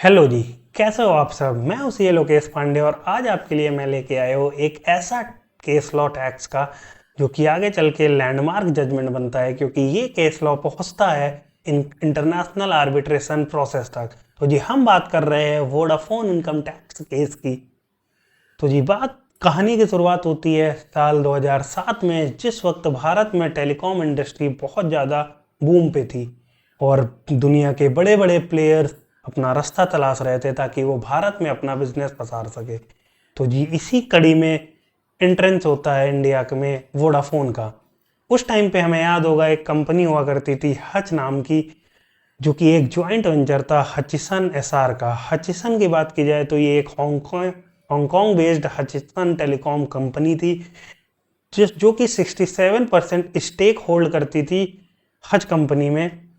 Hello जी। कैसे हो आप सब। मैं हूं सी लोकेश पांडे और आज आपके लिए मैं लेके आया हूँ एक ऐसा केस लॉ टैक्स का जो कि आगे चल के लैंडमार्क जजमेंट बनता है, क्योंकि ये केस लॉ पहुंचता है इंटरनेशनल आर्बिट्रेशन प्रोसेस तक। तो जी हम बात कर रहे हैं वोडाफोन इनकम टैक्स केस की। तो जी बात कहानी की शुरुआत होती है साल 2007 में, जिस वक्त भारत में टेलीकॉम इंडस्ट्री बहुत ज़्यादा बूम पे थी और दुनिया के बड़े बड़े प्लेयर्स अपना रास्ता तलाश रहे थे ताकि वो भारत में अपना बिजनेस पसार सके। तो जी इसी कड़ी में एंट्रेंस होता है इंडिया में वोडाफोन का। उस टाइम पे हमें याद होगा एक कंपनी हुआ करती थी हच नाम की, जो कि एक ज्वाइंट वेंचर था हचिसन एसआर का। हचिसन की बात की जाए तो ये एक Hong Kong based Hutchison telecom company थी, जो कि 67% स्टेक होल्ड करती थी हज कंपनी में।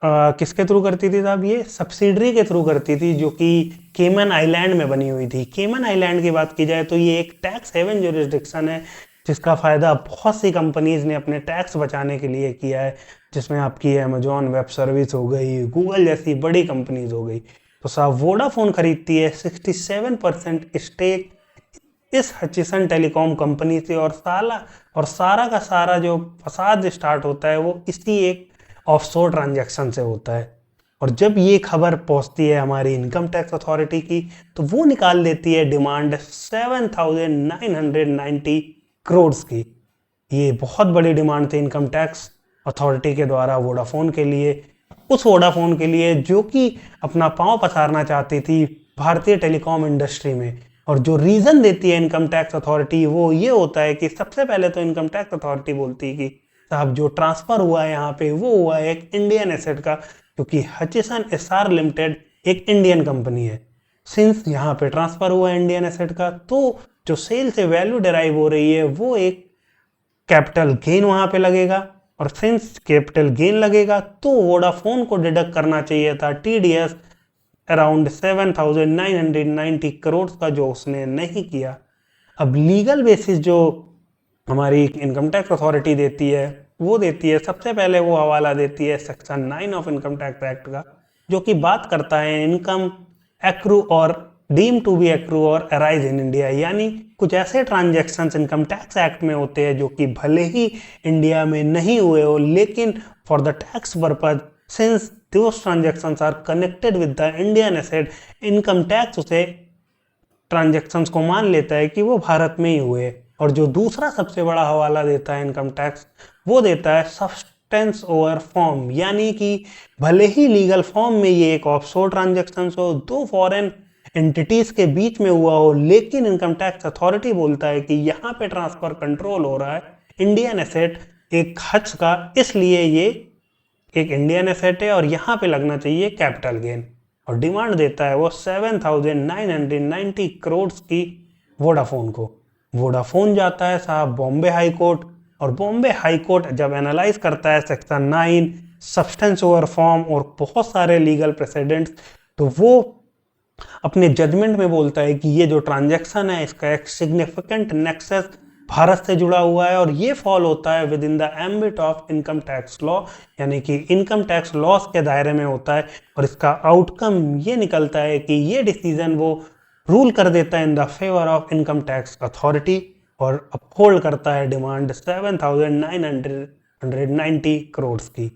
किसके थ्रू करती थी साहब? ये सब्सिडरी के थ्रू करती थी, जो कि केमन आइलैंड में बनी हुई थी। केमन आइलैंड की बात की जाए तो ये एक टैक्स हेवन जुरिस्डिक्शन है, जिसका फायदा बहुत सी कंपनीज ने अपने टैक्स बचाने के लिए किया है, जिसमें आपकी अमेजॉन वेब सर्विस हो गई, गूगल जैसी बड़ी कंपनीज हो गई। तो साहब वोडाफोन खरीदती है 67% स्टेक इस हचिसन टेलीकॉम कंपनी से, और सारा का सारा जो फसाद स्टार्ट होता है वो इसी एक ऑफशोर ट्रांजैक्शन से होता है। और जब ये खबर पहुंचती है हमारी इनकम टैक्स अथॉरिटी की, तो वो निकाल देती है डिमांड 7,990 करोड़ की। ये बहुत बड़ी डिमांड थी इनकम टैक्स अथॉरिटी के द्वारा वोडाफोन के लिए, उस वोडाफोन के लिए जो कि अपना पांव पसारना चाहती थी भारतीय टेलीकॉम इंडस्ट्री में। और जो रीजन देती है इनकम टैक्स अथॉरिटी वो ये होता है कि सबसे पहले तो इनकम टैक्स अथॉरिटी बोलती है कि साहब जो ट्रांसफर हुआ है यहाँ पे वो हुआ है एक इंडियन एसेट का, क्योंकि हचिसन एसआर लिमिटेड एक इंडियन कंपनी है। सिंस यहाँ पे ट्रांसफर हुआ है इंडियन एसेट का, तो जो सेल से वैल्यू डिराइव हो रही है वो एक कैपिटल गेन वहां पे लगेगा। और सिंस कैपिटल गेन लगेगा तो वोडाफोन को डिडक्ट करना चाहिए था टीडीएस अराउंड 7,990 करोड़ का, जो उसने नहीं किया। अब लीगल बेसिस जो हमारी इनकम टैक्स अथॉरिटी देती है वो देती है, सबसे पहले वो हवाला देती है section 9 of income tax act का, जो कि बात करता है इनकम एक्रू और डीम टू बी एक्रू और अराइज इन इंडिया। यानी कुछ ऐसे ट्रांजैक्शंस इनकम टैक्स एक्ट में होते हैं जो कि भले ही इंडिया में नहीं हुए हो, लेकिन for the tax purpose since those transactions are connected with the Indian asset, income tax उसे ट्रांजैक्शंस को मान लेता है कि वो भारत में ही हुए। और जो दूसरा सबसे बड़ा हवाला देता है इनकम टैक्स, वो देता है सब्सटेंस ओवर फॉर्म। यानी कि भले ही लीगल फॉर्म में ये एक ऑफशोर ट्रांजैक्शन हो, दो फॉरेन एंटिटीज के बीच में हुआ हो, लेकिन इनकम टैक्स अथॉरिटी बोलता है कि यहाँ पे ट्रांसफर कंट्रोल हो रहा है इंडियन एसेट एक हज का, इसलिए ये एक इंडियन एसेट है और यहाँ पे लगना चाहिए कैपिटल गेन। और डिमांड देता है वो 7,990 करोड़ की वोडाफोन को। वोडाफोन जाता है साहब बॉम्बे हाई कोर्ट, और बॉम्बे हाई कोर्ट जब एनालाइज करता है सेक्शन 9 सब्सटेंस ओवर फॉर्म और बहुत सारे लीगल प्रेसिडेंट्स, तो वो अपने जजमेंट में बोलता है कि ये जो ट्रांजैक्शन है इसका एक सिग्निफिकेंट नेक्सस भारत से जुड़ा हुआ है और ये फॉल होता है with in the ambit of income tax law, यानी कि इनकम टैक्स लॉस के दायरे में होता है। और इसका आउटकम ये निकलता है कि ये डिसीजन वो रूल कर देता है in the favour of income tax authority और अपहोल्ड करता है डिमांड 7,990 करोड़ की।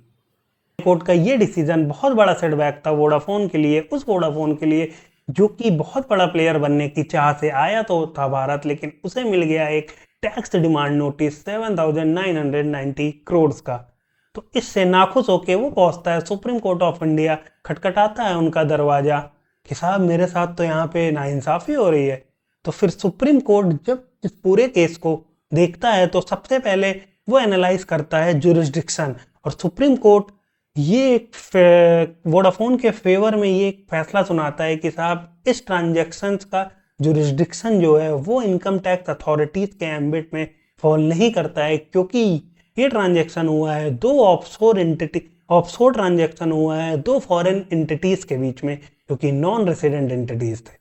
कोर्ट का ये डिसीजन बहुत बड़ा सेटबैक था वोडाफोन के लिए, उस वोडाफोन के लिए जो कि बहुत बड़ा प्लेयर बनने की चाह से आया तो था भारत, लेकिन उसे मिल गया एक टैक्स डिमांड नोटिस 7,990 करोड़ का। तो इससे नाखुश होकर वो पहुंचता है सुप्रीम कोर्ट ऑफ इंडिया, खटखटाता है उनका दरवाजा कि साहब मेरे साथ तो यहाँ पे नाइंसाफी हो रही है। तो फिर सुप्रीम कोर्ट जब इस पूरे केस को देखता है तो सबसे पहले वो एनालाइज करता है जुरिस्डिक्शन, और सुप्रीम कोर्ट ये वोडाफोन के फेवर में ये एक फैसला सुनाता है कि साहब इस ट्रांजैक्शन का जुरिस्डिक्शन जो है वो इनकम टैक्स अथॉरिटीज के एम्बिट में फॉल नहीं करता है, क्योंकि ये ट्रांजैक्शन हुआ है दो ऑफशोर ट्रांजैक्शन हुआ है दो फॉरेन एंटिटीज के बीच में, जो कि नॉन रेसिडेंट एंटिटीज थे।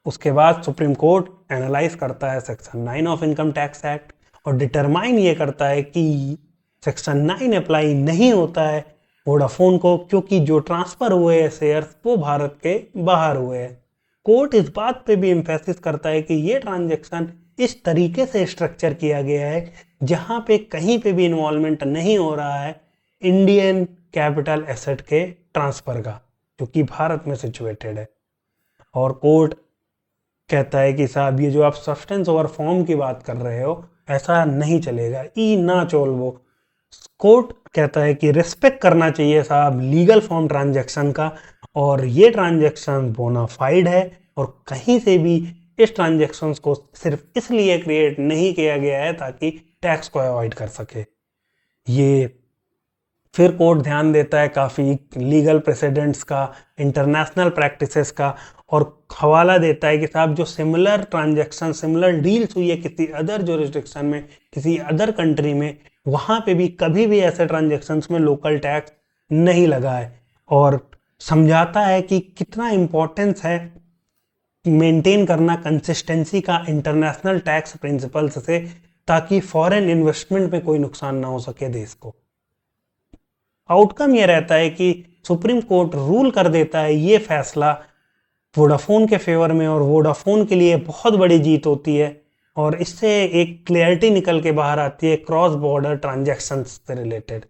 उसके बाद सुप्रीम कोर्ट एनालाइज करता है section 9 of income tax act और डिटरमाइन ये करता है कि सेक्शन 9 अप्लाई नहीं होता है वोडाफोन को, क्योंकि जो ट्रांसफर हुए हैं शेयर्स वो भारत के बाहर हुए हैं। कोर्ट इस बात पे भी एम्फेसिस करता है कि ये ट्रांजैक्शन इस तरीके से स्ट्रक्चर किया गया है जहां पे कहीं पे भी इन्वॉल्वमेंट नहीं हो रहा है इंडियन कैपिटल एसेट के ट्रांसफर का, जो कि भारत में सिचुएटेड है। और कोर्ट कहता है कि साहब ये जो आप सब्सटेंस ओवर फॉर्म की बात कर रहे हो ऐसा नहीं चलेगा, ई ना चोल वो। कोर्ट कहता है कि रिस्पेक्ट करना चाहिए साहब लीगल फॉर्म ट्रांजैक्शन का, और ये ट्रांजैक्शन बोनाफाइड है और कहीं से भी इस ट्रांजैक्शंस को सिर्फ इसलिए क्रिएट नहीं किया गया है ताकि टैक्स को अवॉइड कर सके। ये फिर कोर्ट ध्यान देता है काफ़ी लीगल प्रेसिडेंट्स का, इंटरनेशनल प्रैक्टिसेस का, और हवाला देता है कि साहब जो सिमिलर ट्रांजैक्शन, सिमिलर डील्स हुई है किसी अदर जुरिस्डिक्शन में, किसी अदर कंट्री में, वहाँ पे भी कभी भी ऐसे ट्रांजैक्शंस में लोकल टैक्स नहीं लगा है। और समझाता है कि कितना इम्पोर्टेंस है मेंटेन करना कंसिस्टेंसी का इंटरनेशनल टैक्स प्रिंसिपल्स से, ताकि फॉरेन इन्वेस्टमेंट में कोई नुकसान ना हो सके देश को। आउटकम ये रहता है कि सुप्रीम कोर्ट रूल कर देता है ये फैसला वोडाफोन के फेवर में, और वोडाफोन के लिए बहुत बड़ी जीत होती है, और इससे एक क्लैरिटी निकल के बाहर आती है क्रॉस बॉर्डर ट्रांजैक्शन से रिलेटेड।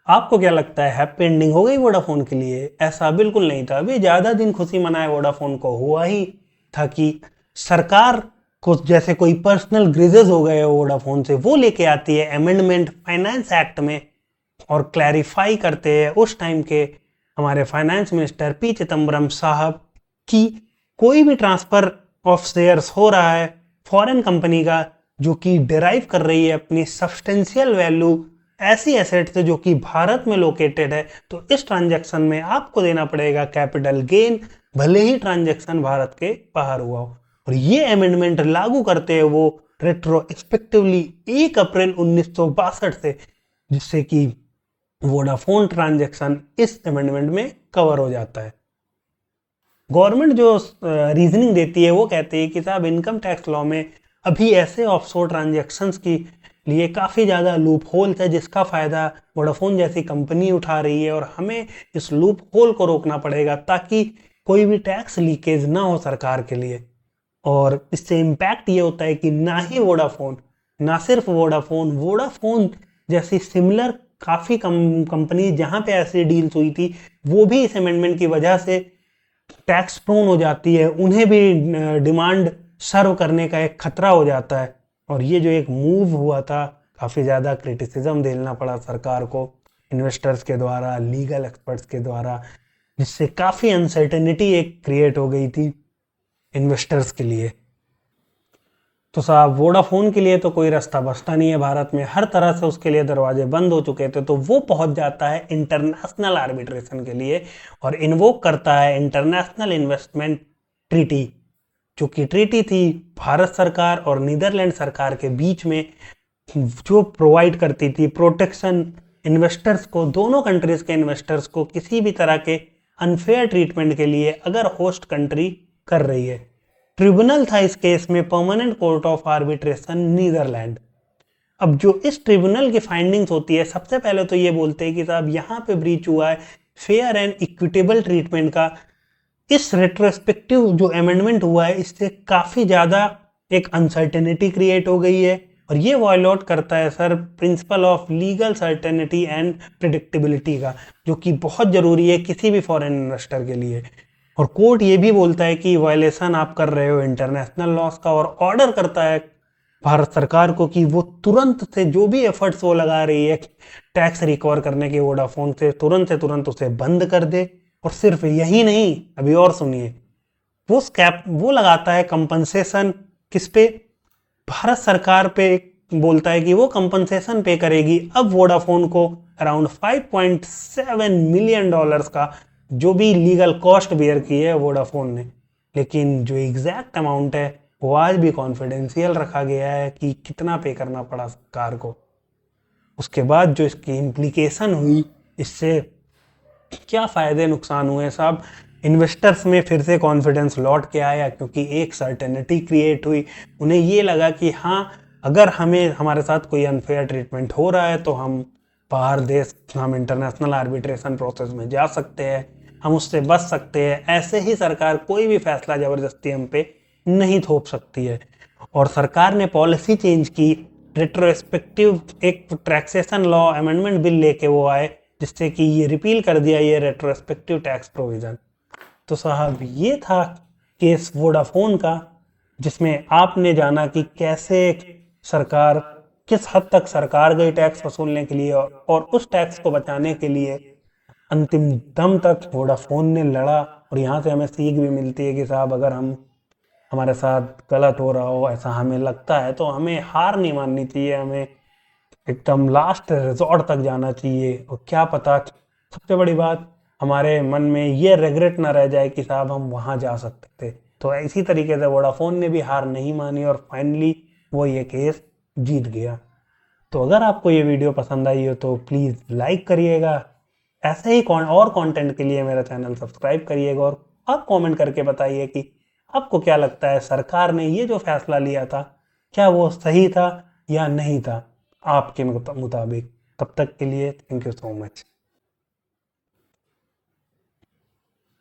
आपको क्या लगता है, हैप्पी एंडिंग हो गई वोडाफोन के लिए? ऐसा बिल्कुल नहीं था। अभी ज़्यादा दिन खुशी मनाए वोडाफोन को हुआ ही था कि सरकार को जैसे कोई पर्सनल ग्रीजेस हो गए वोडाफोन से, वो लेके आती है अमेंडमेंट फाइनेंस एक्ट में और क्लैरिफाई करते हैं उस टाइम के हमारे फाइनेंस मिनिस्टर पी चिदम्बरम साहब कि कोई भी ट्रांसफर ऑफ शेयर्स हो रहा है फॉरेन कंपनी का जो कि डिराइव कर रही है अपनी सब्सटेंशियल वैल्यू ऐसी एसेट से जो कि भारत में लोकेटेड है, तो इस ट्रांजैक्शन में आपको देना पड़ेगा कैपिटल गेन, भले ही ट्रांजैक्शन भारत के बाहर हुआ हो। और ये अमेंडमेंट लागू करते हैं वो रेट्रोस्पेक्टिवली 1 अप्रैल 1962 से, जिससे कि वोडाफोन ट्रांजैक्शन इस अमेंडमेंट में कवर हो जाता है। गवर्नमेंट जो रीजनिंग देती है वो कहती है कि साहब इनकम टैक्स लॉ में अभी ऐसे ऑफशोर ट्रांजैक्शंस की लिए काफ़ी ज़्यादा लूप होल्स है जिसका फ़ायदा वोडाफोन जैसी कंपनी उठा रही है, और हमें इस लूप होल को रोकना पड़ेगा ताकि कोई भी टैक्स लीकेज ना हो सरकार के लिए। और इससे इम्पैक्ट ये होता है कि ना ही वोडाफोन, ना सिर्फ वोडाफोन जैसी सिमिलर काफ़ी कंपनी जहाँ पे ऐसी डील्स हुई थी वो भी इस अमेंडमेंट की वजह से टैक्स प्रोन हो जाती है, उन्हें भी डिमांड सर्व करने का एक खतरा हो जाता है। और ये जो एक मूव हुआ था काफ़ी ज़्यादा क्रिटिसिज्म झेलना पड़ा सरकार को इन्वेस्टर्स के द्वारा, लीगल एक्सपर्ट्स के द्वारा, जिससे काफ़ी अनसर्टेनिटी एक क्रिएट हो गई थी इन्वेस्टर्स के लिए। तो साहब वोडाफोन के लिए तो कोई रास्ता बचता नहीं है भारत में, हर तरह से उसके लिए दरवाजे बंद हो चुके थे, तो वो पहुंच जाता है इंटरनेशनल आर्बिट्रेशन के लिए और इन्वोक करता है इंटरनेशनल इन्वेस्टमेंट ट्रीटी, जो कि ट्रीटी थी भारत सरकार और नीदरलैंड सरकार के बीच में, जो प्रोवाइड करती थी प्रोटेक्शन इन्वेस्टर्स को, दोनों कंट्रीज के इन्वेस्टर्स को किसी भी तरह के अनफेयर ट्रीटमेंट के लिए अगर होस्ट कंट्री कर रही है। ट्रिब्यूनल था इस केस में permanent court of arbitration Netherland. अब जो इस ट्रिब्यूनल की फाइंडिंग्स होती है, सबसे पहले तो ये बोलते हैं कि साहब यहाँ पे ब्रीच हुआ है फेयर एंड इक्विटेबल ट्रीटमेंट का। इस रेट्रोस्पेक्टिव जो अमेंडमेंट हुआ है इससे काफ़ी ज़्यादा एक अनसर्टेनिटी क्रिएट हो गई है, और ये वॉयलेट करता है sir principle of legal certainty and predictability का, जो कि बहुत ज़रूरी है किसी भी फॉरेन इन्वेस्टर के लिए। और कोर्ट ये भी बोलता है कि वायलेशन आप कर रहे हो इंटरनेशनल लॉस का, और ऑर्डर करता है भारत सरकार को कि वो तुरंत से जो भी एफर्ट्स वो लगा रही है टैक्स रिकवर करने के वोडाफोन से, तुरंत उसे बंद कर दे। और सिर्फ यही नहीं, अभी और सुनिए, वो लगाता है कंपनसेशन किस पे, भारत सरकार पे बोलता है कि वो कंपनसेशन पे करेगी अब वोडाफोन को अराउंड $5.7 मिलियन का, जो भी लीगल कॉस्ट बेयर की है वोडाफोन ने। लेकिन जो एग्जैक्ट अमाउंट है वो आज भी कॉन्फिडेंशियल रखा गया है कि कितना पे करना पड़ा सरकार को। उसके बाद जो इसकी इम्प्लीकेशन हुई, इससे क्या फ़ायदे नुकसान हुए साहब, इन्वेस्टर्स में फिर से कॉन्फिडेंस लौट के आया क्योंकि एक सर्टेनिटी क्रिएट हुई। उन्हें ये लगा कि हाँ, अगर हमारे साथ कोई अनफेयर ट्रीटमेंट हो रहा है तो हम बाहर देश हम इंटरनेशनल आर्बिट्रेशन प्रोसेस में जा सकते हैं, हम उससे बच सकते हैं। ऐसे ही सरकार कोई भी फैसला ज़बरदस्ती हम पे नहीं थोप सकती है। और सरकार ने पॉलिसी चेंज की, रेट्रोस्पेक्टिव एक टैक्सेशन लॉ अमेंडमेंट बिल लेके वो आए, जिससे कि ये रिपील कर दिया ये रेट्रोस्पेक्टिव टैक्स प्रोविज़न। तो साहब ये था केस वोडाफोन का, जिसमें आपने जाना कि कैसे सरकार, किस हद तक सरकार गई टैक्स वसूलने के लिए, और उस टैक्स को बचाने के लिए अंतिम दम तक वोडाफोन ने लड़ा। और यहाँ से हमें सीख भी मिलती है कि साहब अगर हमारे साथ गलत हो रहा हो, ऐसा हमें लगता है, तो हमें हार नहीं माननी चाहिए, हमें एकदम लास्ट रिजॉर्ट तक जाना चाहिए। और क्या पता, सबसे बड़ी बात, हमारे मन में ये रिग्रेट ना रह जाए कि साहब हम वहाँ जा सकते थे। तो इसी तरीके से वोडाफोन ने भी हार नहीं मानी और फाइनली वो ये केस जीत गया। तो अगर आपको ये वीडियो पसंद आई हो तो प्लीज़ लाइक करिएगा। ऐसे ही और कंटेंट के लिए मेरा चैनल सब्सक्राइब करिएगा। और कमेंट करके बताइए कि आपको क्या लगता है, सरकार ने ये जो फैसला लिया था क्या वो सही था या नहीं था आपके मुताबिक। तब तक के लिए थैंक यू सो मच।